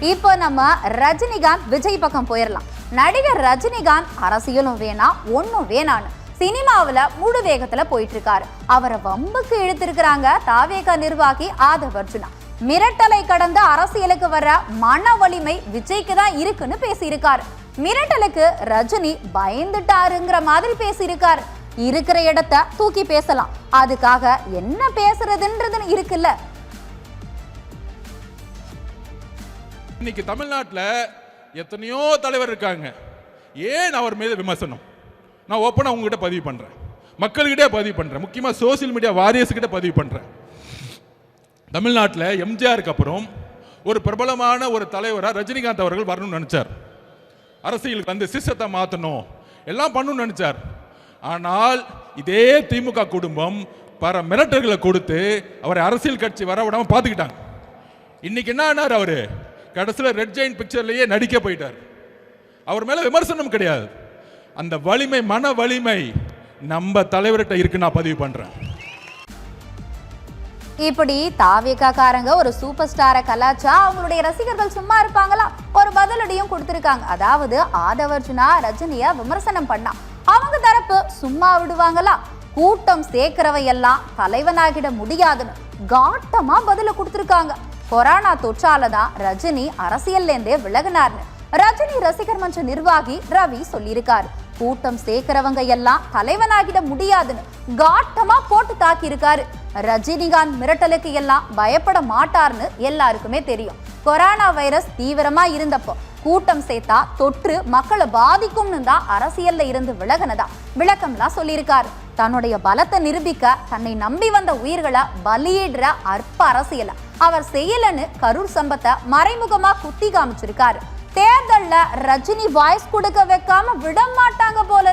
இப்போ நம்ம ரஜினிகாந்த் விஜய் பக்கம் போயிடலாம். நடிகர் ரஜினிகாந்த் அரசியலும் வேணாம் ஒன்னும் வேணான்னு சினிமாவில் முழு வேகத்துல போயிட்டு இருக்காரு. அவரை வம்புக்கு இழுத்திருக்கிறாங்க தாவேகா நிர்வாகி ஆதவ் அர்ஜுனா. மிரட்டலை கடந்த அரசியலுக்கு வர மன வலிமை விஜய்க்கு தான் இருக்குன்னு பேசியிருக்காரு. மிரட்டலுக்கு ரஜினி பயந்துட்டாருங்கிற மாதிரி பேசியிருக்காரு. இருக்கிற இடத்த தூக்கி பேசலாம், அதுக்காக என்ன பேசுறதுன்றது இருக்குல்ல. இன்னைக்கு தமிழ்நாட்டில் எத்தனையோ தலைவர் இருக்காங்க, ஏன் அவர் மீது விமர்சனம்? நான் ஓப்பனாக உங்ககிட்ட பதிவு பண்ணுறேன், மக்கள்கிட்டே பதிவு பண்ணுறேன், முக்கியமாக சோசியல் மீடியா வாரியர்ஸ்கிட்ட பதிவு பண்ணுறேன். தமிழ்நாட்டில் எம்ஜிஆருக்கு அப்புறம் ஒரு பிரபலமான ஒரு தலைவராக ரஜினிகாந்த் அவர்கள் வரணும்னு நினச்சார். அரசியலுக்கு வந்து சிஸ்டத்தை மாற்றணும் எல்லாம் பண்ணணும்னு நினச்சார். ஆனால் இதே திமுக குடும்பம் பல மிரட்டல்களை கொடுத்து அவரை அரசியல் கட்சி வர விடாமல் பார்த்துக்கிட்டாங்க. இன்னைக்கு என்ன ஆனார்? அவரு கடைசியில் ரெட் ஜெயின்ட் பிக்சர்லேயே நடிக்க போயிட்டார். அவர் மேலே விமர்சனம் கிடையாது, அந்த வலிமை, மன வலிமை நம்ம தலைவர்கிட்ட இருக்கு. நான் பதிவு பண்றேன். இப்படி தாவேகாக்காரங்க ஒரு சூப்பர் ஸ்டாரை கலாச்சா அவங்களுடைய ரசிகர்கள் சும்மா இருப்பாங்களா? ஒரு பதிலடியும் கொடுத்திருக்காங்க. அதாவது ஆதவ் அர்ஜுனா ரஜினிய விமர்சனம் பண்ணா அவங்க தரப்பு சும்மா விடுவாங்களா? கூட்டம் சேர்க்கிறவையெல்லாம் தலைவனாகிட முடியாதுன்னு காட்டமா பதில கொடுத்திருக்காங்க. கொரோனா தொற்றாலதான் ரஜினி அரசியல்லேருந்தே விலகினார்னு ரஜினி ரசிகர் மன்ற நிர்வாகி ரவி சொல்லியிருக்காரு. கூட்டம் சேர்க்கிறவங்க எல்லாம் தலைவனாகிட முடியாதுன்னு காட்டமா போட்டு தாக்கி இருக்காரு. ரஜினிகாந்த் மிரட்டலுக்கு எல்லாம் பயப்பட மாட்டார்னு எல்லாருக்குமே தெரியும். கொரோனா வைரஸ் தீவிரமா இருந்தப்போ கூட்டம் சேர்த்தா தொற்று மக்களை பாதிக்கும்னு தான் அரசியல்ல இருந்து விலகினதா விளக்கம்லாம் சொல்லியிருக்காரு. தன்னுடைய பலத்தை நிரூபிக்க தன்னை நம்பி வந்த உயிர்களை பலியிடுற அற்ப அரசியலை அவர் செய்யலன்னு கரூர் சம்பத்தை மறைமுகமா குத்தி காமிச்சிருக்காரு. தேர்தல்ல ரஜினி வாய்ஸ் கொடுக்க வைக்காம விட மாட்டாங்க போல